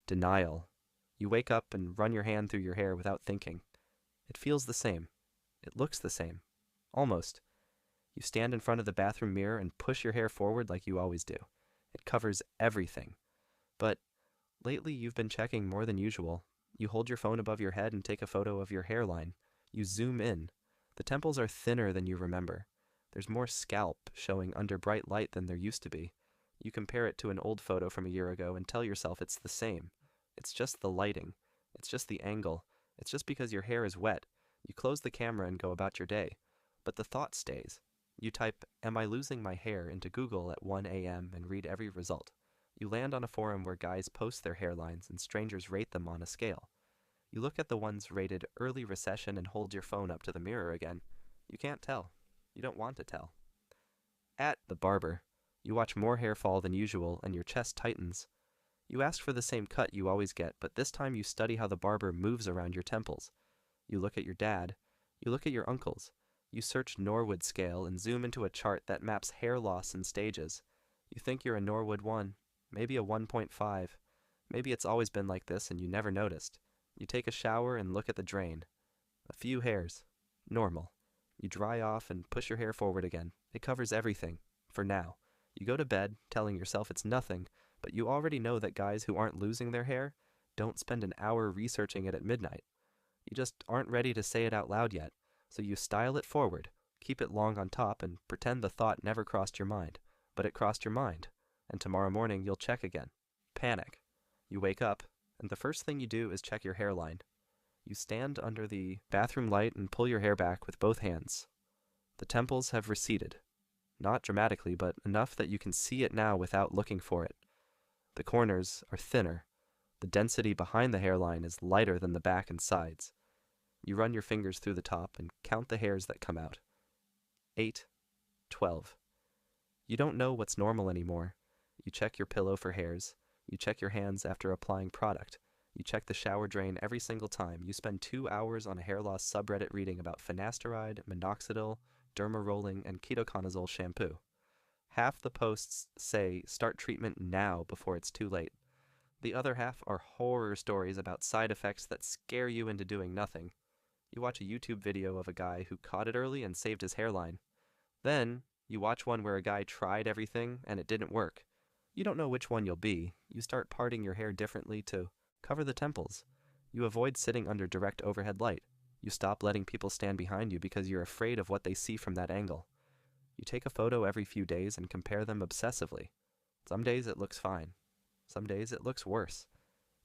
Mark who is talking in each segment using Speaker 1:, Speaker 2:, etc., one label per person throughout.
Speaker 1: Denial. You wake up and run your hand through your hair without thinking. It feels the same. It looks the same. Almost. You stand in front of the bathroom mirror and push your hair forward like you always do. It covers everything. But lately you've been checking more than usual. You hold your phone above your head and take a photo of your hairline. You zoom in. The temples are thinner than you remember. There's more scalp showing under bright light than there used to be. You compare it to an old photo from a year ago and tell yourself it's the same. It's just the lighting. It's just the angle. It's just because your hair is wet. You close the camera and go about your day. But the thought stays. You type, "Am I losing my hair?" into Google at 1 a.m. and read every result. You land on a forum where guys post their hairlines and strangers rate them on a scale. You look at the ones rated early recession and hold your phone up to the mirror again. You can't tell. You don't want to tell. At the barber, you watch more hair fall than usual and your chest tightens. You ask for the same cut you always get, but this time you study how the barber moves around your temples. You look at your dad. You look at your uncles. You search Norwood scale and zoom into a chart that maps hair loss in stages. You think you're a Norwood 1, maybe a 1.5. Maybe it's always been like this and you never noticed. You take a shower and look at the drain. A few hairs. Normal. You dry off and push your hair forward again. It covers everything. For now. You go to bed, telling yourself it's nothing, but you already know that guys who aren't losing their hair don't spend an hour researching it at midnight. You just aren't ready to say it out loud yet, so you style it forward, keep it long on top, and pretend the thought never crossed your mind. But it crossed your mind, and tomorrow morning you'll check again. Panic. You wake up, and the first thing you do is check your hairline. You stand under the bathroom light and pull your hair back with both hands. The temples have receded. Not dramatically, but enough that you can see it now without looking for it. The corners are thinner. The density behind the hairline is lighter than the back and sides. You run your fingers through the top and count the hairs that come out. 8, 12. You don't know what's normal anymore. You check your pillow for hairs. You check your hands after applying product. You check the shower drain every single time. You spend 2 hours on a hair loss subreddit reading about finasteride, minoxidil, derma rolling, and ketoconazole shampoo. Half the posts say start treatment now before it's too late. The other half are horror stories about side effects that scare you into doing nothing. You watch a YouTube video of a guy who caught it early and saved his hairline. Then, you watch one where a guy tried everything and it didn't work. You don't know which one you'll be. You start parting your hair differently to cover the temples. You avoid sitting under direct overhead light. You stop letting people stand behind you because you're afraid of what they see from that angle. You take a photo every few days and compare them obsessively. Some days it looks fine. Some days it looks worse.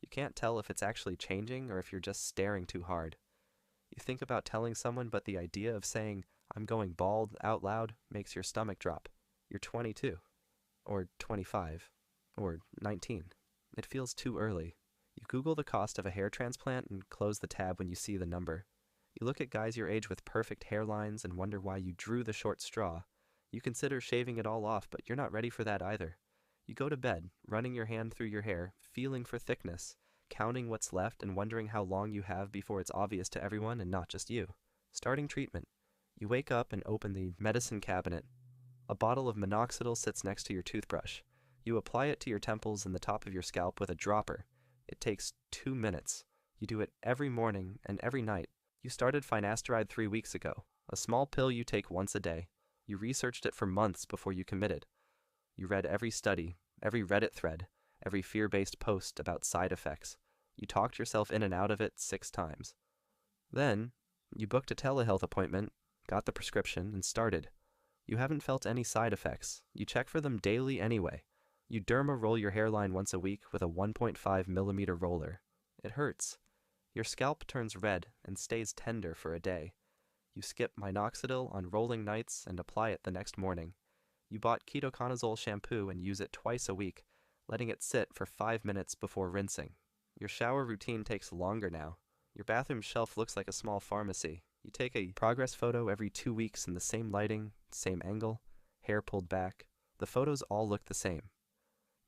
Speaker 1: You can't tell if it's actually changing or if you're just staring too hard. You think about telling someone, but the idea of saying, "I'm going bald" out loud makes your stomach drop. You're 22. Or 25. Or 19. It feels too early. You Google the cost of a hair transplant and close the tab when you see the number. You look at guys your age with perfect hairlines and wonder why you drew the short straw. You consider shaving it all off, but you're not ready for that either. You go to bed, running your hand through your hair, feeling for thickness, counting what's left and wondering how long you have before it's obvious to everyone and not just you. Starting treatment. You wake up and open the medicine cabinet. A bottle of minoxidil sits next to your toothbrush. You apply it to your temples and the top of your scalp with a dropper. It takes 2 minutes. You do it every morning and every night. You started finasteride 3 weeks ago, a small pill you take once a day. You researched it for months before you committed. You read every study, every Reddit thread, every fear-based post about side effects. You talked yourself in and out of it 6 times. Then, you booked a telehealth appointment, got the prescription, and started. You haven't felt any side effects. You check for them daily anyway. You derma roll your hairline once a week with a 1.5 millimeter roller. It hurts. Your scalp turns red and stays tender for a day. You skip minoxidil on rolling nights and apply it the next morning. You bought ketoconazole shampoo and use it twice a week, letting it sit for 5 minutes before rinsing. Your shower routine takes longer now. Your bathroom shelf looks like a small pharmacy. You take a progress photo every 2 weeks in the same lighting, same angle, hair pulled back. The photos all look the same.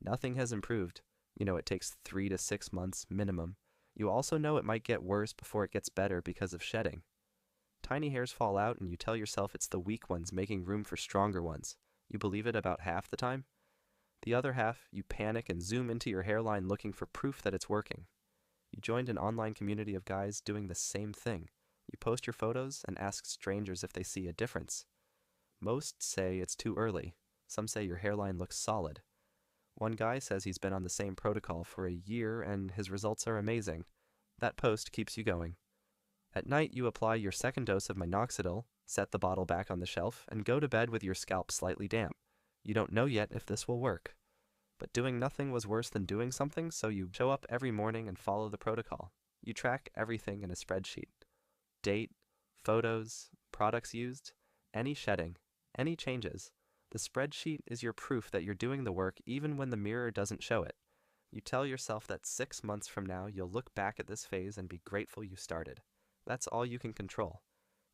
Speaker 1: Nothing has improved. You know it takes 3 to 6 months minimum. You also know it might get worse before it gets better because of shedding. Tiny hairs fall out and you tell yourself it's the weak ones making room for stronger ones. You believe it about half the time. The other half, you panic and zoom into your hairline looking for proof that it's working. You joined an online community of guys doing the same thing. You post your photos and ask strangers if they see a difference. Most say it's too early. Some say your hairline looks solid. One guy says he's been on the same protocol for a year and his results are amazing. That post keeps you going. At night, you apply your second dose of minoxidil, set the bottle back on the shelf, and go to bed with your scalp slightly damp. You don't know yet if this will work. But doing nothing was worse than doing something, so you show up every morning and follow the protocol. You track everything in a spreadsheet. Date, photos, products used, any shedding, any changes. The spreadsheet is your proof that you're doing the work even when the mirror doesn't show it. You tell yourself that 6 months from now you'll look back at this phase and be grateful you started. That's all you can control.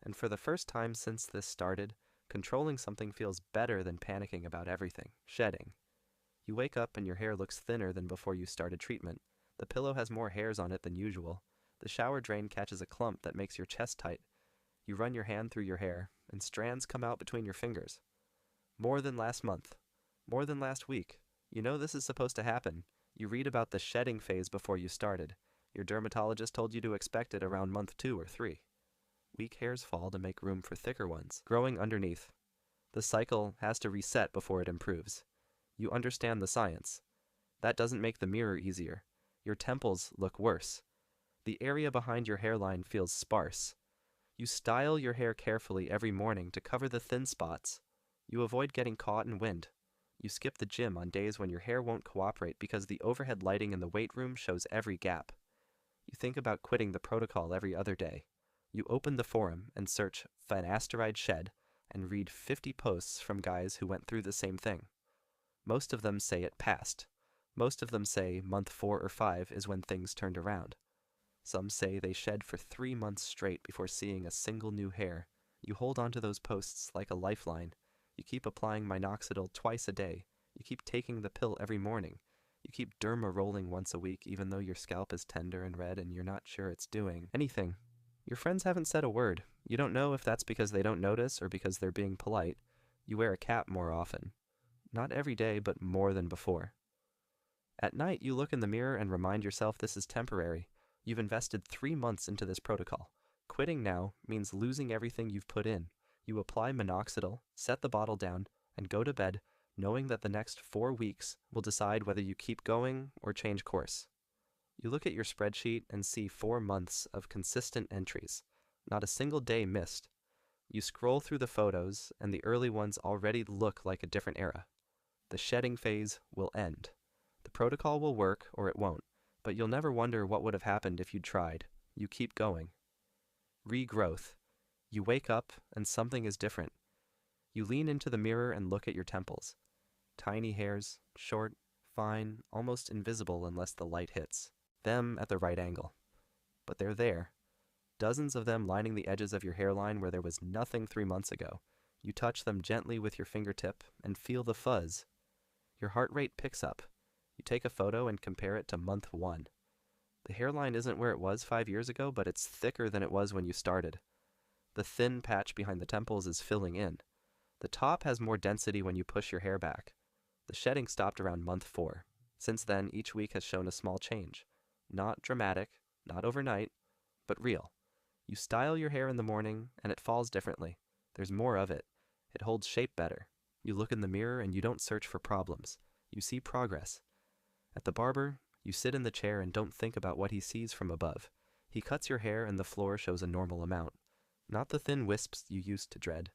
Speaker 1: And for the first time since this started, controlling something feels better than panicking about everything. Shedding. You wake up and your hair looks thinner than before you started treatment. The pillow has more hairs on it than usual. The shower drain catches a clump that makes your chest tight. You run your hand through your hair, and strands come out between your fingers. More than last month. More than last week. You know this is supposed to happen. You read about the shedding phase before you started. Your dermatologist told you to expect it around month 2 or 3. Weak hairs fall to make room for thicker ones, growing underneath. The cycle has to reset before it improves. You understand the science. That doesn't make the mirror easier. Your temples look worse. The area behind your hairline feels sparse. You style your hair carefully every morning to cover the thin spots. You avoid getting caught in wind. You skip the gym on days when your hair won't cooperate because the overhead lighting in the weight room shows every gap. You think about quitting the protocol every other day. You open the forum and search finasteride shed and read 50 posts from guys who went through the same thing. Most of them say it passed. Most of them say month 4 or 5 is when things turned around. Some say they shed for 3 months straight before seeing a single new hair. You hold onto those posts like a lifeline. You keep applying minoxidil twice a day. You keep taking the pill every morning. You keep derma rolling once a week even though your scalp is tender and red and you're not sure it's doing anything. Your friends haven't said a word. You don't know if that's because they don't notice or because they're being polite. You wear a cap more often. Not every day, but more than before. At night, you look in the mirror and remind yourself this is temporary. You've invested 3 months into this protocol. Quitting now means losing everything you've put in. You apply minoxidil, set the bottle down, and go to bed, knowing that the next 4 weeks will decide whether you keep going or change course. You look at your spreadsheet and see 4 months of consistent entries. Not a single day missed. You scroll through the photos, and the early ones already look like a different era. The shedding phase will end. The protocol will work or it won't, but you'll never wonder what would have happened if you'd tried. You keep going. Regrowth. You wake up and something is different. You lean into the mirror and look at your temples. Tiny hairs, short, fine, almost invisible unless the light hits. Them at the right angle. But they're there. Dozens of them lining the edges of your hairline where there was nothing 3 months ago. You touch them gently with your fingertip and feel the fuzz. Your heart rate picks up. You take a photo and compare it to month 1. The hairline isn't where it was 5 years ago, but it's thicker than it was when you started. The thin patch behind the temples is filling in. The top has more density when you push your hair back. The shedding stopped around month 4. Since then, each week has shown a small change. Not dramatic, not overnight, but real. You style your hair in the morning, and it falls differently. There's more of it. It holds shape better. You look in the mirror and you don't search for problems. You see progress. At the barber, you sit in the chair and don't think about what he sees from above. He cuts your hair and the floor shows a normal amount. Not the thin wisps you used to dread.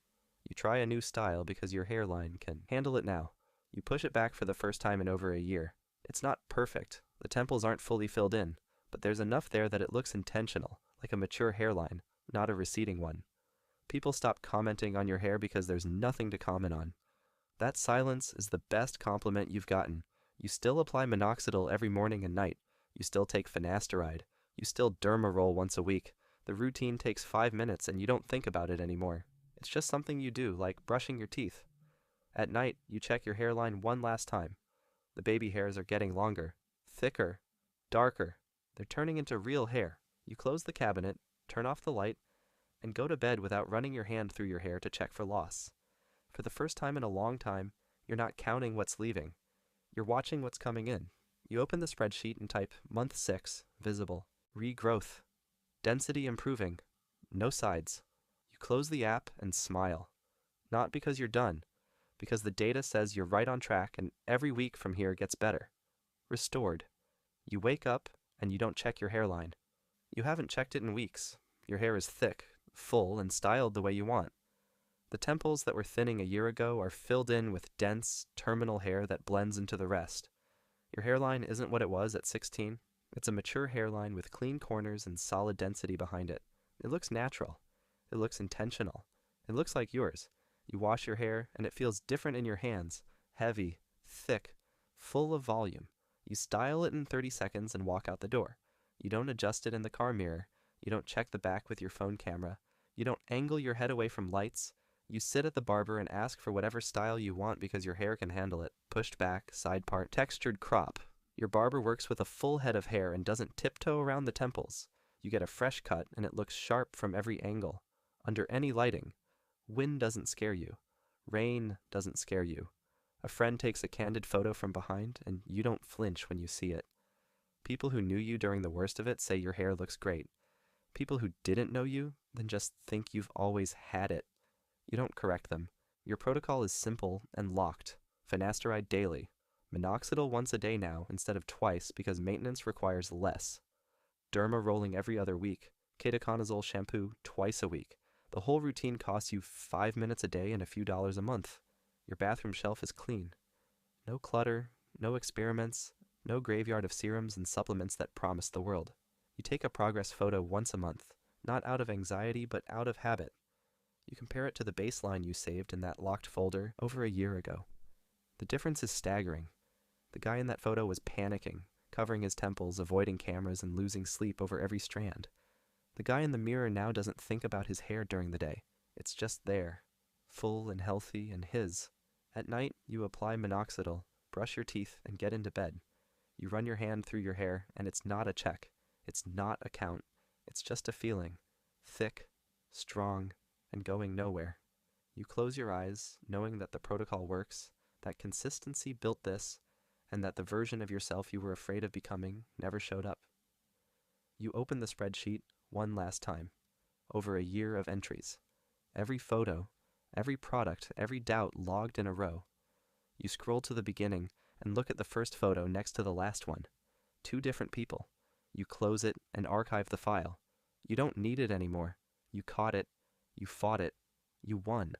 Speaker 1: You try a new style because your hairline can handle it now. You push it back for the first time in over a year. It's not perfect. The temples aren't fully filled in, but there's enough there that it looks intentional, like a mature hairline, not a receding one. People stop commenting on your hair because there's nothing to comment on. That silence is the best compliment you've gotten. You still apply minoxidil every morning and night. You still take finasteride. You still derma roll once a week. The routine takes 5 minutes and you don't think about it anymore. It's just something you do, like brushing your teeth. At night, you check your hairline one last time. The baby hairs are getting longer, thicker, darker. They're turning into real hair. You close the cabinet, turn off the light, and go to bed without running your hand through your hair to check for loss. For the first time in a long time, you're not counting what's leaving. You're watching what's coming in. You open the spreadsheet and type month 6, visible, regrowth, density improving, no sides. You close the app and smile. Not because you're done, because the data says you're right on track and every week from here gets better. Restored. You wake up and you don't check your hairline. You haven't checked it in weeks. Your hair is thick, full, and styled the way you want. The temples that were thinning a year ago are filled in with dense, terminal hair that blends into the rest. Your hairline isn't what it was at 16. It's a mature hairline with clean corners and solid density behind it. It looks natural. It looks intentional. It looks like yours. You wash your hair, and it feels different in your hands. Heavy, thick, full of volume. You style it in 30 seconds and walk out the door. You don't adjust it in the car mirror. You don't check the back with your phone camera. You don't angle your head away from lights. You sit at the barber and ask for whatever style you want because your hair can handle it. Pushed back, side part, textured crop. Your barber works with a full head of hair and doesn't tiptoe around the temples. You get a fresh cut and it looks sharp from every angle. Under any lighting. Wind doesn't scare you. Rain doesn't scare you. A friend takes a candid photo from behind and you don't flinch when you see it. People who knew you during the worst of it say your hair looks great. People who didn't know you then just think you've always had it. You don't correct them. Your protocol is simple and locked. Finasteride daily. Minoxidil once a day now instead of twice because maintenance requires less. Derma rolling every other week. Ketoconazole shampoo twice a week. The whole routine costs you 5 minutes a day and a few dollars a month. Your bathroom shelf is clean. No clutter, no experiments, no graveyard of serums and supplements that promise the world. You take a progress photo once a month, not out of anxiety but out of habit. You compare it to the baseline you saved in that locked folder over a year ago. The difference is staggering. The guy in that photo was panicking, covering his temples, avoiding cameras, and losing sleep over every strand. The guy in the mirror now doesn't think about his hair during the day. It's just there, full and healthy and his. At night, you apply minoxidil, brush your teeth, and get into bed. You run your hand through your hair, and it's not a check. It's not a count. It's just a feeling. Thick, strong, and going nowhere. You close your eyes, knowing that the protocol works, that consistency built this, and that the version of yourself you were afraid of becoming never showed up. You open the spreadsheet one last time, over a year of entries. Every photo, every product, every doubt logged in a row. You scroll to the beginning and look at the first photo next to the last one. 2 different people. You close it and archive the file. You don't need it anymore. You caught it. You fought it. You won.